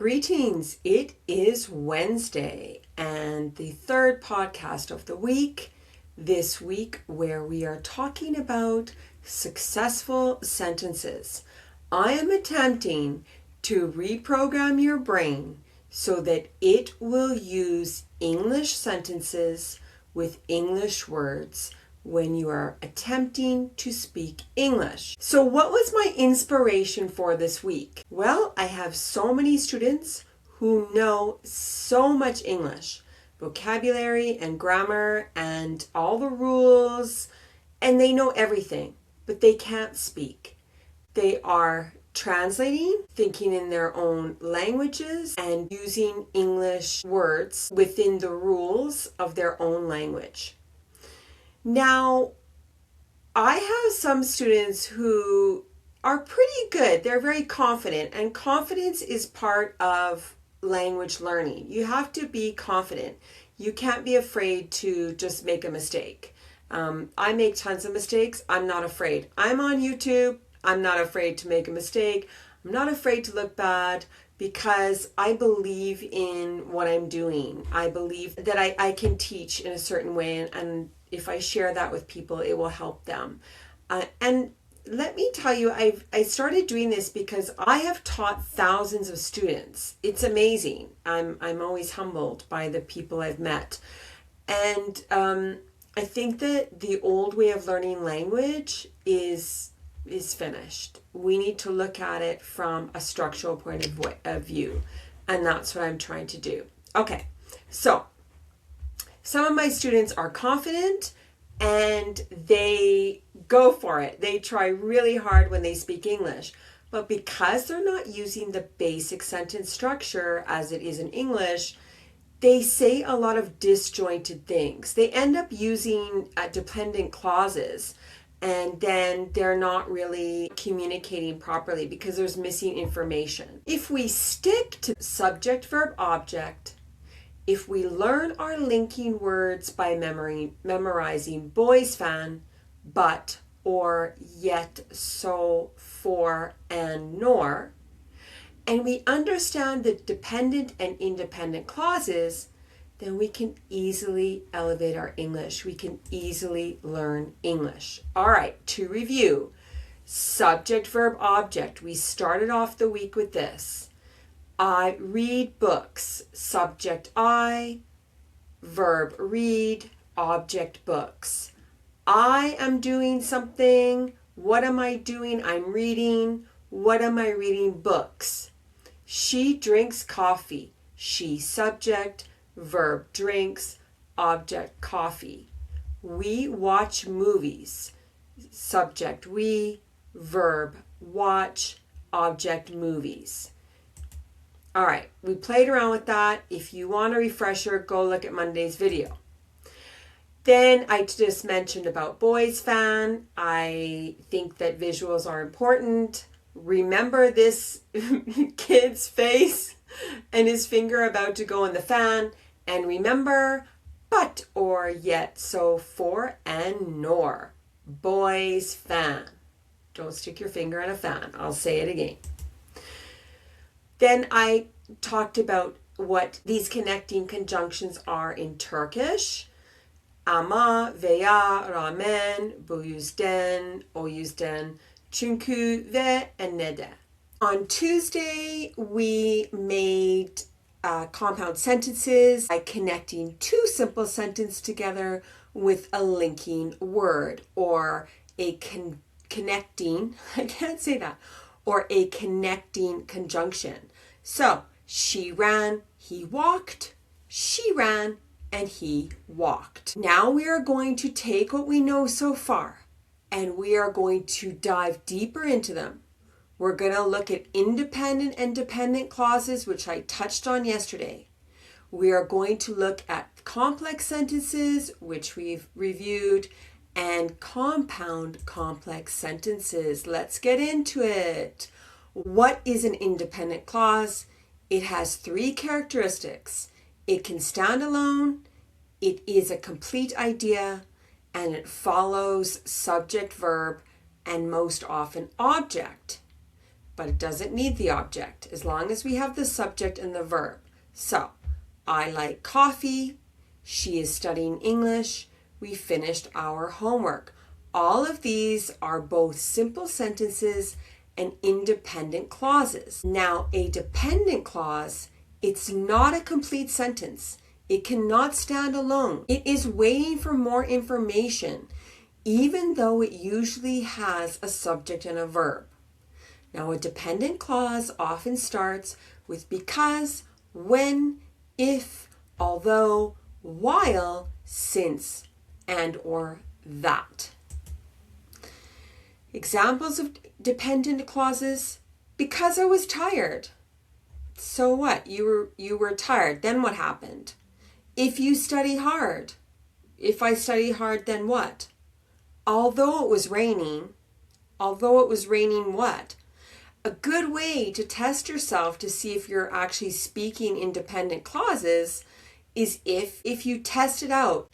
Greetings, it is Wednesday and the third podcast of the week, this week where we are talking about successful sentences. I am attempting to reprogram your brain so that it will use English sentences with English words when you are attempting to speak English. So what was my inspiration for this week? Well, I have so many students who know so much English, vocabulary and grammar and all the rules, and they know everything, but they can't speak. They are translating, thinking in their own languages, and using English words within the rules of their own language. Now, I have some students who are pretty good. They're very confident, and confidence is part of language learning. You have to be confident. You can't be afraid to just make a mistake. I make tons of mistakes. I'm not afraid. I'm on YouTube. I'm not afraid to make a mistake. I'm not afraid to look bad because I believe in what I'm doing. I believe that I can teach in a certain way, and if I share that with people, it will help them. And let me tell you, I started doing this because I have taught thousands of students. It's amazing. I'm always humbled by the people I've met. And I think that the old way of learning language is finished. We need to look at it from a structural point of view. And that's what I'm trying to do. Okay, so some of my students are confident and they go for it. They try really hard when they speak English. But because they're not using the basic sentence structure as it is in English, they say a lot of disjointed things. They end up using dependent clauses, and then they're not really communicating properly because there's missing information. If we stick to subject-verb-object, if we learn our linking words by memorizing boys fan, but, or, yet, so, for, and nor, and we understand the dependent and independent clauses, then we can easily elevate our English. We can easily learn English. All right, to review, subject, verb, object. We started off the week with this. I read books. Subject I, verb read, object books. I am doing something. What am I doing? I'm reading. What am I reading? Books. She drinks coffee. She subject, verb drinks, object coffee. We watch movies. Subject we, verb watch, object movies. All right, we played around with that. If you want a refresher, go look at Monday's video. Then I just mentioned about boys fan. I think that visuals are important. Remember this kid's face and his finger about to go in the fan. And remember, but, or, yet, so, for, and nor. Boys fan. Don't stick your finger in a fan. I'll say it again. Then I talked about what these connecting conjunctions are in Turkish. Ama, veya, rağmen, bu yüzden, o yüzden, çünkü ve, and neden. On Tuesday, we made compound sentences by connecting two simple sentences together with a linking word or a connecting, I can't say that, or a connecting conjunction. So, she ran, he walked, she ran, and he walked. Now we are going to take what we know so far and we are going to dive deeper into them. We're going to look at independent and dependent clauses, which I touched on yesterday. We are going to look at complex sentences, which we've reviewed, and compound complex sentences. Let's get into it. What is an independent clause? It has three characteristics. It can stand alone, it is a complete idea, and it follows subject, verb, and most often object. but it doesn't need the object as long as we have the subject and the verb. So, I like coffee. She is studying English. We finished our homework. All of these are both simple sentences and independent clauses. Now, a dependent clause, it's not a complete sentence. It cannot stand alone. It is waiting for more information, even though it usually has a subject and a verb. Now, a dependent clause often starts with because, when, if, although, while, since, and or that. Examples of dependent clauses: because I was tired. So what? You were tired. Then what happened? If you study hard. If I study hard, then what? Although it was raining. Although it was raining, what? A good way to test yourself to see if you're actually speaking independent clauses is if you test it out.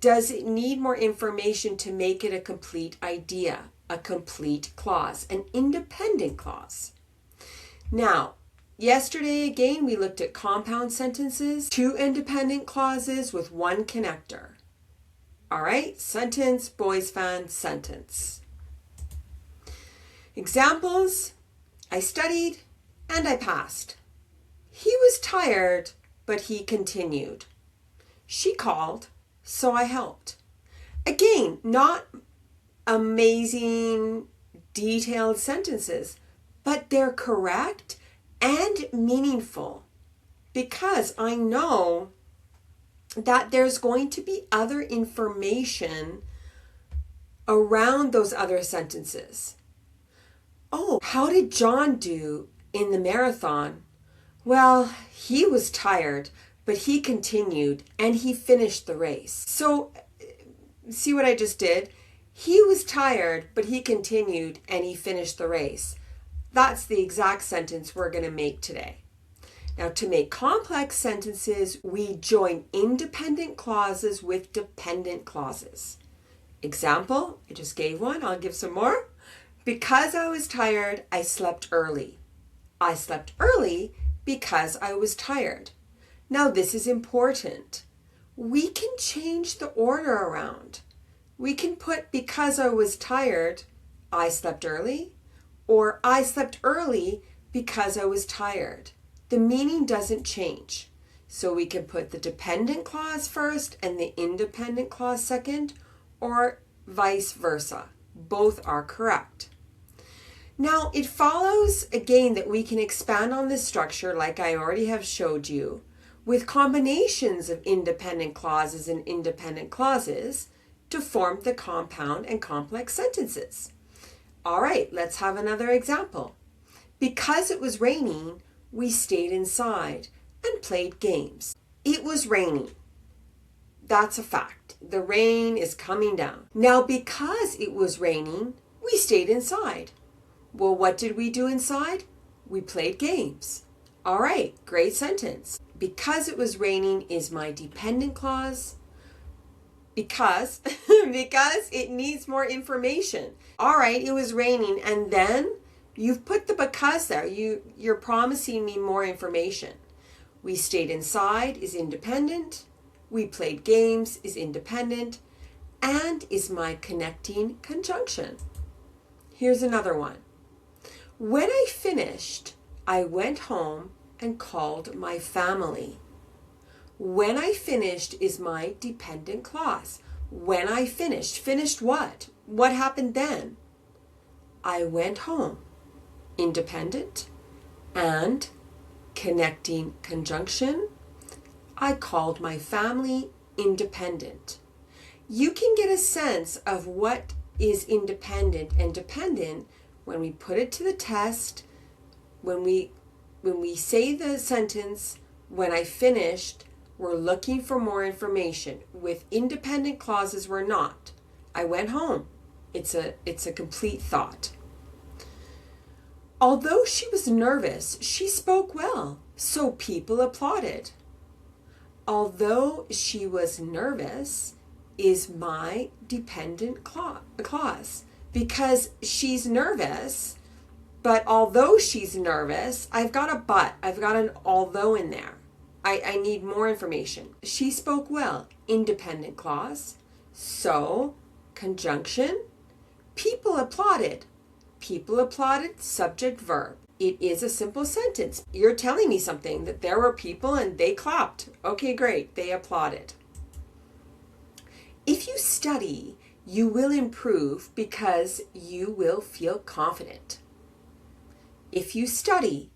Does it need more information to make it a complete idea, a complete clause, an independent clause? Now, yesterday again, we looked at compound sentences, 2 independent clauses with 1 connector. All right, sentence, boys fan, sentence. Examples: I studied and I passed. He was tired, but he continued. She called, so I helped. Again, not amazing, detailed sentences, but they're correct and meaningful because I know that there's going to be other information around those other sentences. Oh, how did John do in the marathon? Well, he was tired, but he continued and he finished the race. So, see what I just did? He was tired, but he continued and he finished the race. That's the exact sentence we're going to make today. Now, to make complex sentences, we join independent clauses with dependent clauses. Example, I just gave one, I'll give some more. Because I was tired, I slept early. I slept early because I was tired. Now, this is important. We can change the order around. We can put because I was tired, I slept early, or I slept early because I was tired. The meaning doesn't change. So we can put the dependent clause first and the independent clause second, or vice versa. Both are correct. Now, it follows again that we can expand on this structure like I already have showed you with combinations of independent clauses and independent clauses to form the compound and complex sentences. All right, let's have another example. Because it was raining, we stayed inside and played games. It was raining. That's a fact. The rain is coming down. Now, because it was raining, we stayed inside. Well, what did we do inside? We played games. All right, great sentence. Because it was raining is my dependent clause. Because it needs more information. All right, it was raining, and then you've put the because there. You're promising me more information. We stayed inside is independent. We played games is independent, and is my connecting conjunction. Here's another one. When I finished, I went home and called my family. When I finished is my dependent clause. When I finished. Finished what? What happened then? I went home. Independent and connecting conjunction. I called my family. Independent. You can get a sense of what is independent and dependent when we put it to the test, when we say the sentence, when I finished, we're looking for more information. With independent clauses, we're not. I went home. It's a complete thought. Although she was nervous, she spoke well, so people applauded. Although she was nervous is my dependent clause. Because she's nervous, But although she's nervous, I've got a but. I've got an although in there. I need more information. She spoke well. Independent clause. So, conjunction. People applauded. People applauded, subject verb. It is a simple sentence. You're telling me something, that there were people and they clapped. Okay, great. They applauded. If you study, you will improve because you will feel confident. If you study,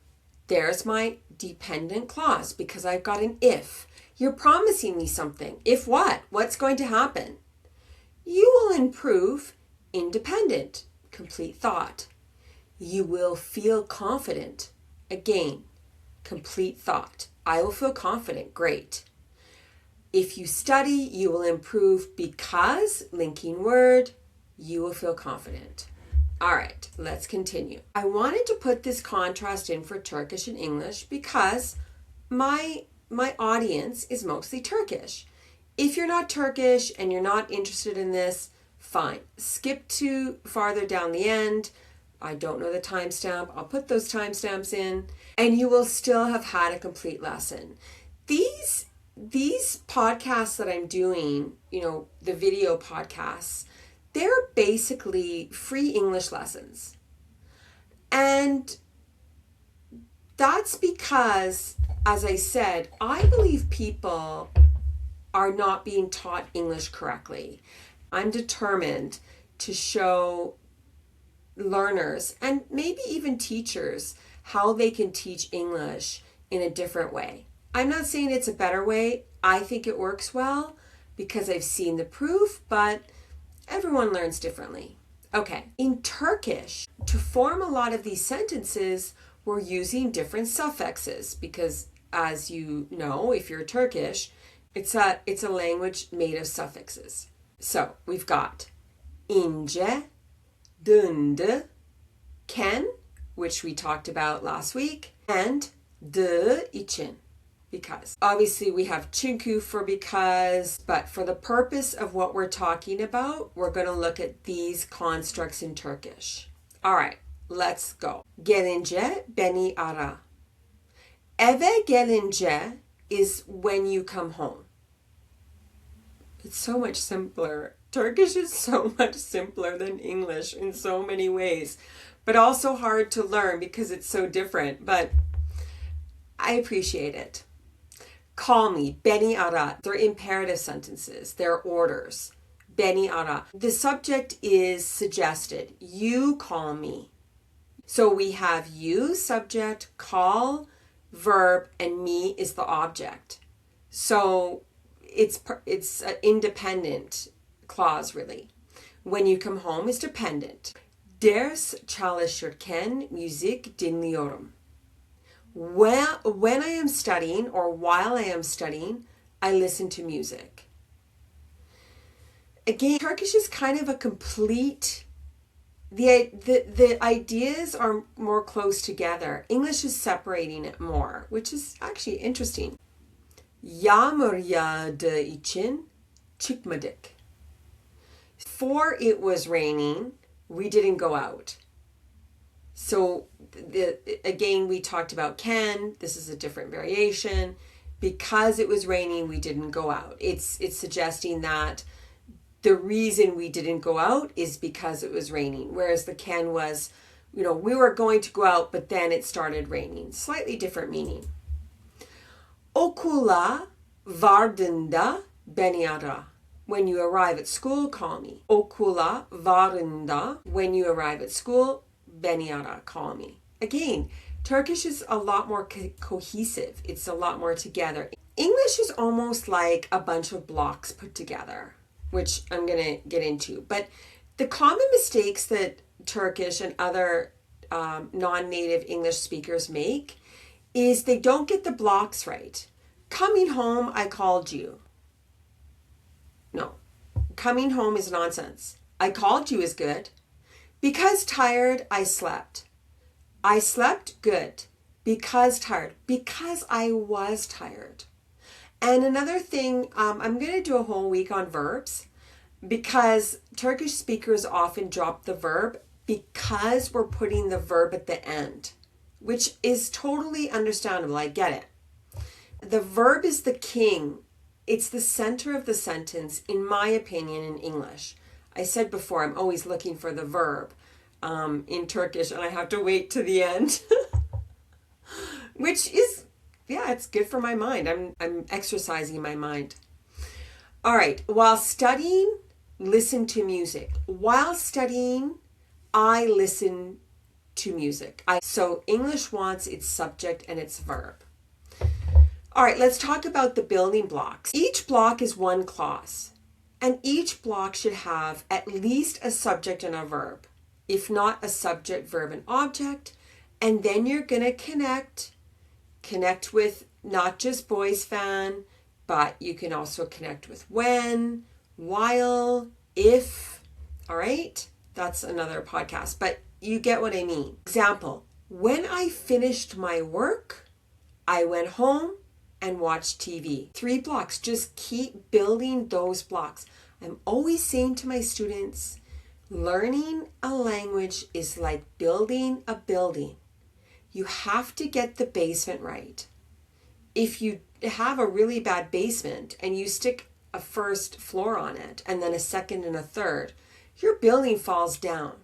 there's my dependent clause because I've got an if. You're promising me something. If what? What's going to happen? You will improve, independent, complete thought. You will feel confident. Again, complete thought. I will feel confident. Great. If you study, you will improve because, linking word, you will feel confident. All right, let's continue. I wanted to put this contrast in for Turkish and English because my audience is mostly Turkish. If you're not Turkish and you're not interested in this, fine. Skip to farther down the end. I don't know the timestamp. I'll put those timestamps in and you will still have had a complete lesson. These podcasts that I'm doing, the video podcasts, they're basically free English lessons. And that's because, as I said, I believe people are not being taught English correctly. I'm determined to show learners and maybe even teachers how they can teach English in a different way. I'm not saying it's a better way. I think it works well because I've seen the proof, but everyone learns differently. Okay, in Turkish, to form a lot of these sentences, we're using different suffixes because, as you know, if you're Turkish, it's a language made of suffixes. So we've got ince, döndü, ken, which we talked about last week, and dı için, because. Obviously we have çünkü for because, but for the purpose of what we're talking about, we're going to look at these constructs in Turkish. All right, let's go. Gelince beni ara. Eve gelince is when you come home. It's so much simpler. Turkish is so much simpler than English in so many ways, but also hard to learn because it's so different, but I appreciate it. Call me, beni ara. They're imperative sentences. They're orders. Beni ara. The subject is suggested. You call me. So we have you, subject, call, verb, and me is the object. So it's an independent clause, really. When you come home is dependent. Ders çalışırken müzik dinliyorum. When I am studying or while I am studying, I listen to music. Again, Turkish is kind of a complete, the ideas are more close together. English is separating it more, which is actually interesting. Yağmur yağdığı için çıkmadık. For it was raining, we didn't go out. So again, we talked about can. This is a different variation. Because it was raining, we didn't go out. It's suggesting that the reason we didn't go out is because it was raining. Whereas the can was, we were going to go out, but then it started raining. Slightly different meaning. Okula vardığında beni ara. When you arrive at school, call me. Okula varında. When you arrive at school, beni ara, call me. Again, Turkish is a lot more cohesive. It's a lot more together. English is almost like a bunch of blocks put together, which I'm going to get into. But the common mistakes that Turkish and other non-native English speakers make is they don't get the blocks right. Coming home, I called you. No, coming home is nonsense. I called you is good. Because tired, I slept. I slept good. Because tired. Because I was tired. And another thing, I'm going to do a whole week on verbs because Turkish speakers often drop the verb because we're putting the verb at the end, which is totally understandable. I get it. The verb is the king. It's the center of the sentence, in my opinion, in English. I said before, I'm always looking for the verb in Turkish, and I have to wait to the end, which is, yeah, it's good for my mind. I'm exercising my mind. All right. While studying, listen to music. While studying, I listen to music. So English wants its subject and its verb. All right, let's talk about the building blocks. Each block is one clause, and each block should have at least a subject and a verb, if not a subject, verb, and object. And then you're going to connect with not just boys fan, but you can also connect with when, while, if. All right, that's another podcast, but you get what I mean. Example, when I finished my work, I went home and watch TV. 3 blocks. Just keep building those blocks. I'm always saying to my students, learning a language is like building a building. You have to get the basement right. If you have a really bad basement and you stick a first floor on it and then a second and a third, your building falls down.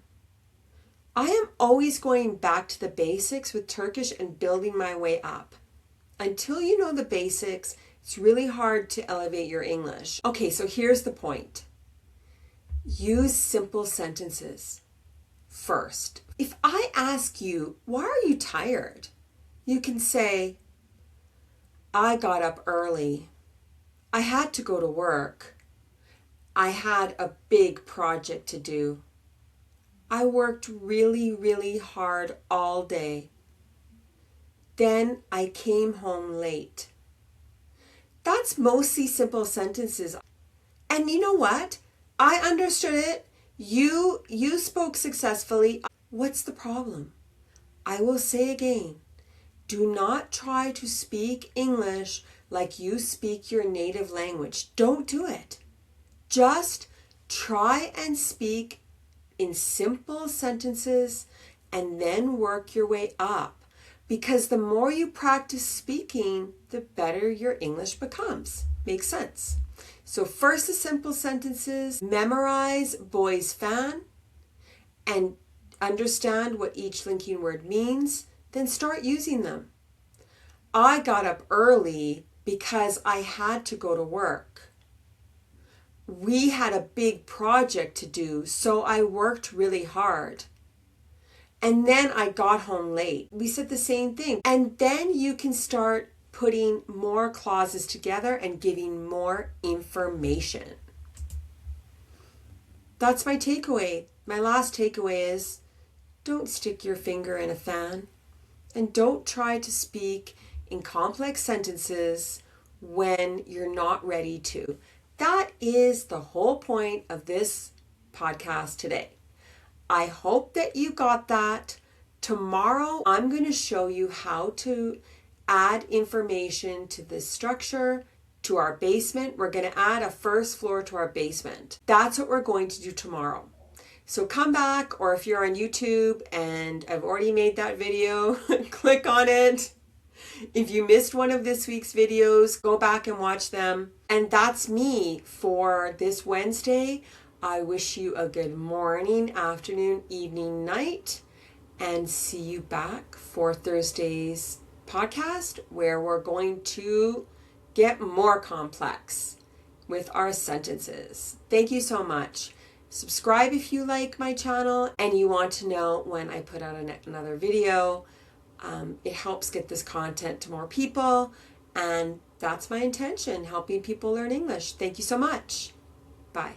I am always going back to the basics with Turkish and building my way up. Until you know the basics, it's really hard to elevate your English. Okay, so here's the point. Use simple sentences first. If I ask you, why are you tired? You can say, I got up early. I had to go to work. I had a big project to do. I worked really, really hard all day. Then I came home late. That's mostly simple sentences. And you know what? I understood it. You spoke successfully. What's the problem? I will say again, do not try to speak English like you speak your native language. Don't do it. Just try and speak in simple sentences and then work your way up. Because the more you practice speaking, the better your English becomes. Makes sense. So first the simple sentences, memorize boys fan, and understand what each linking word means, then start using them. I got up early because I had to go to work. We had a big project to do, so I worked really hard. And then I got home late. We said the same thing. And then you can start putting more clauses together and giving more information. That's my takeaway. My last takeaway is don't stick your finger in a fan and don't try to speak in complex sentences when you're not ready to. That is the whole point of this podcast today. I hope that you got that. Tomorrow, I'm going to show you how to add information to this structure, to our basement. We're going to add a first floor to our basement. That's what we're going to do tomorrow. So come back, or if you're on YouTube and I've already made that video, click on it. If you missed one of this week's videos, go back and watch them. And that's me for this Wednesday. I wish you a good morning, afternoon, evening, night, and see you back for Thursday's podcast where we're going to get more complex with our sentences. Thank you so much. Subscribe if you like my channel and you want to know when I put out another video. It helps get this content to more people, and that's my intention, helping people learn English. Thank you so much. Bye.